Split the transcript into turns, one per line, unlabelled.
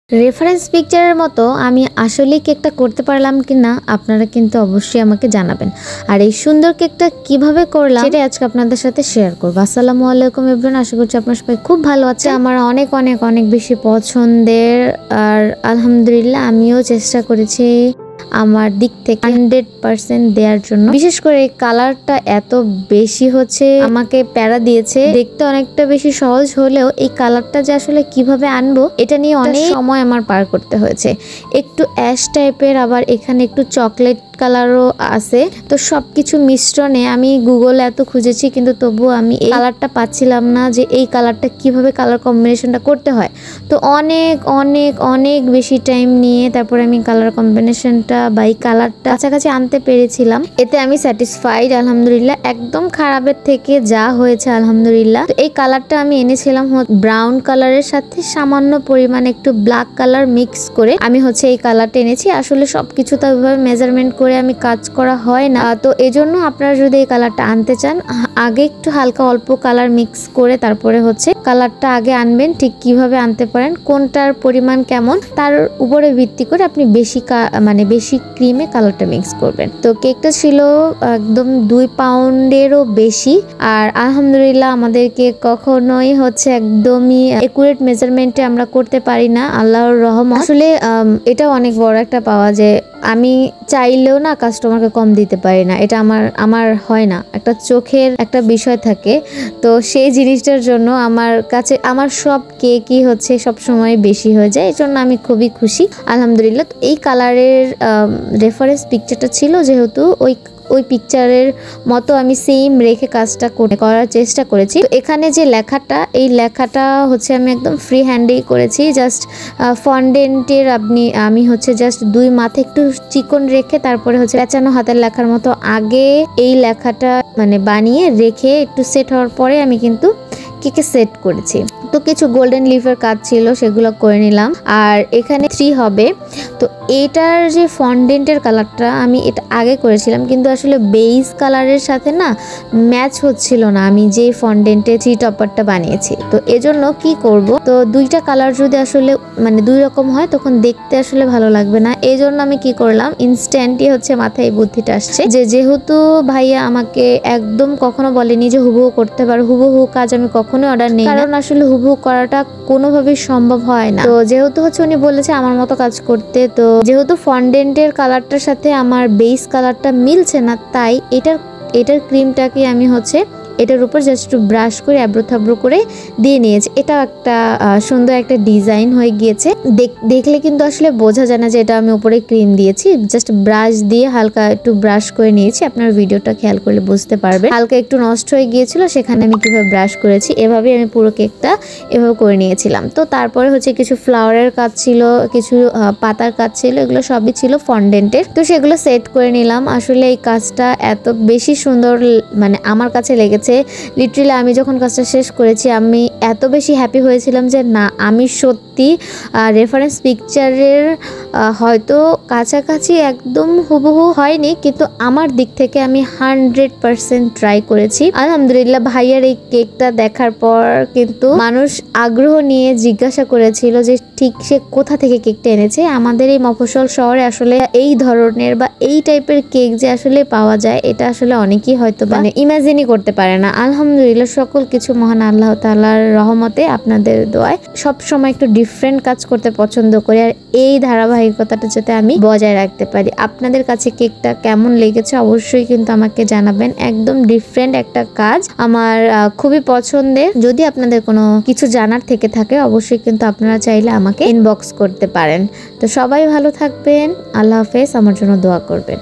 Reference পিকচারের মতো আমি আসলেই কেকটা করতে পারলাম কিনা আপনারা কিন্তু অবশ্যই আমাকে জানাবেন। আর এই সুন্দর কেকটা কিভাবে করলাম সেটা আজকে আপনাদের সাথে শেয়ার করব। আসসালামু আলাইকুম এভরিওয়ান, আশা করছি আপনারা সবাই খুব ভালো আছেন। আমার অনেক অনেক অনেক বেশি পছন্দের, আর আলহামদুলিল্লাহ আমিও চেষ্টা করেছি আমার দিক থেকে 100% দেওয়ার জন্য। বিশেষ করে এই কালারটা এত বেশি হচ্ছে আমাকে প্যারা দিয়েছে। দেখতে অনেকটা বেশি সহজ হলেও এই কালারটা যে আসলে কিভাবে আনবো এটা নিয়ে অনেক সময় আমার পার করতে হয়েছে। একটু অ্যাশ টাইপের, আবার এখানে একটু চকলেট কালারও আছে। তো সবকিছু মিশ্রণে আমি গুগলে এত খুঁজেছি, কিন্তু তবুও আমি এই কালারটা পাচ্ছিলাম না যে এই কালারটা কিভাবে কালার কম্বিনেশনটা করতে হয়। তো অনেক অনেক অনেক বেশি টাইম নিয়ে তারপরে আমি কালার কম্বিনেশনটা বা এই কালারটা কাছাকাছি আনতে পেরেছিলাম। এতে আমি স্যাটিসফাইড আলহামদুলিল্লাহ। একদম খারাপের থেকে যা হয়েছে আলহামদুলিল্লাহ। তো এই কালারটা আমি এনেছিলাম ব্রাউন কালারের সাথে সামান্য পরিমাণে একটু ব্ল্যাক কালার মিক্স করে আমি এই কালারটা এনেছি। আসলে সবকিছু তো ওইভাবে মেজারমেন্ট করে আমি কাজ করা হয় না, তো এজন্য আপনারা যদি এই কালারটা আনতে চান আগে একটু হালকা অল্প কালার মিক্স করে তারপরে কালারটা আগে আনবেন। ঠিক কিভাবে আনতে পারেন, কোনটার পরিমাণ কেমন তার উপরে ভিত্তি করে আপনি বেশি ক্রিমে কালারটা মিক্স করবেন। তো কেকটা ছিল একদম 2 পাউন্ডেরও বেশি। আর আলহামদুলিল্লাহ আমাদেরকে কখনোই একদমই একুরেট মেজারমেন্টে আমরা করতে পারি না, আল্লাহর রহমত। আসলে এটা অনেক বড় একটা পাওয়া, যে আমি চাইলেও না কাস্টমারকে কম দিতে পারি না। এটা আমার হয় না, একটা চোখের একটা বিষয় থাকে। তো সেই জিনিসটার জন্য আমার কাছে আমার সব কেকই সব সময় বেশি হয়ে যায়। এই জন্য আমি খুবই খুশি আলহামদুলিল্লাহ। তো এই কালারের রেফারেন্স পিকচারটা ছিল, যেহেতু ওই পিকচারের মতো আমি সেম রেখে কাজটা করার চেষ্টা করেছি। তো এখানে যে লেখাটা, এই লেখাটা আমি একদম ফ্রি হ্যান্ডেই করেছি। জাস্ট ফন্ডেন্টের আমি জাস্ট 2 মাথা একটু চিকন রেখে তারপরে পেঁচানো হাতের লেখার মতো আগে এই লেখাটা বানিয়ে রেখে একটু সেট হওয়ার পরে আমি কিন্তু কেকে সেট করেছি। তো কিছু গোল্ডেন লিফের কাজ ছিল, সেগুলো করে নিলাম। আর এখানে 3 হবে। তো এটার যে ফন্ডেন্টের কালারটা আমি এটা আগে করেছিলাম, কিন্তু আসলে বেস কালারের সাথে না ম্যাচ হচ্ছিল না আমি যে ফন্ডেন্টে 3 টপারটা বানিয়েছি। তো এজন্য কি করব, তো 2টা কালার যদি আসলে 2 রকম হয় তখন দেখতে আসলে ভালো লাগবে না। এই জন্য আমি কি করলাম, ইনস্ট্যান্টই মাথায় বুদ্ধিটা আসছে যে যেহেতু ভাইয়া আমাকে একদম কখনো বলেনি যে হুবহু করতে পারো, হুবহু কাজ আমি কখনোই অর্ডার নেই, কারণ আসলে হুবহু করাটা কোনোভাবেই সম্ভব হয় না। তো যেহেতু উনি বলেছে আমার মতো কাজ করতে, তো যেহেতু ফন্ডেন্টের কালারটার সাথে আমার বেস কালারটা মিলছে না, তাই এটার ক্রিমটাকে আমি এটার উপর জাস্ট একটু ব্রাশ করে আব্রো থাব্রো করে দিয়ে নিয়েছি। এটা একটা সুন্দর একটা ডিজাইন হয়ে গিয়েছে। দেখলে কিন্তু আসলে বোঝা যায় না যে এটা আমি উপরে ক্রিম দিয়েছি। জাস্ট ব্রাশ দিয়ে হালকা একটু ব্রাশ করে নিয়েছি। আপনার ভিডিওটা খেয়াল করলে বুঝতে পারবেন। হালকা একটু নষ্ট হয়ে গিয়েছিল, সেখানে আমি কিভাবে ব্রাশ করেছি, এভাবেই আমি পুরো কেকটা এভাবে করে নিয়েছিলাম। তো তারপরে কিছু ফ্লাওয়ারের কাজ ছিল, কিছু পাতার কাজ ছিল, এগুলো সবই ছিল ফন্ডেন্টের। তো সেগুলো সেট করে নিলাম। আসলে এই কাজটা এত বেশি সুন্দর আমার কাছে লেগেছে। লিটারালি আমি যখন কাজটা শেষ করেছি আমি এত বেশি হ্যাপি হয়েছিলাম যে না, আমি সত্যি রেফারেন্স পিকচারের হয়তো কাছাকাছি একদম হুবহু হয়নি, কিন্তু আমার দিক থেকে আমি 100% ট্রাই করেছি আলহামদুলিল্লাহ। ভাইয়ার এই কেকটা দেখার পর কিন্তু মানুষ আগ্রহ নিয়ে জিজ্ঞাসা করেছিল যে ঠিক সে কোথা থেকে কেকটা এনেছে। আমাদের এই মফস্বল শহরে আসলে এই ধরনের বা এই টাইপের কেক যে আসলে পাওয়া যায়, এটা আসলে অনেকেই হয়তো ইমাজিনই করতে পারে না। আলহামদুলিল্লাহ সকল কিছু মহান আল্লাহ তাআলার রহমতে, আপনাদের দোয়ায় সব সময় একটু ডিফারেন্ট কাজ করতে পছন্দ করি, আর এই ধারাবাহিকতাটা যাতে আমি বজায় রাখতে পারি। আপনাদের কাছে কেকটা কেমন লেগেছে অবশ্যই কিন্তু আমাকে জানাবেন। একদম ডিফারেন্ট একটা কাজ, আমার খুবই পছন্দের। যদি আপনাদের কোনো কিছু জানার থেকে থাকে অবশ্যই কিন্তু আপনারা চাইলে আমাকে ইনবক্স করতে পারেন। তো সবাই ভালো থাকবেন, আল্লাহ হাফেজ, আমার জন্য দোয়া করবেন।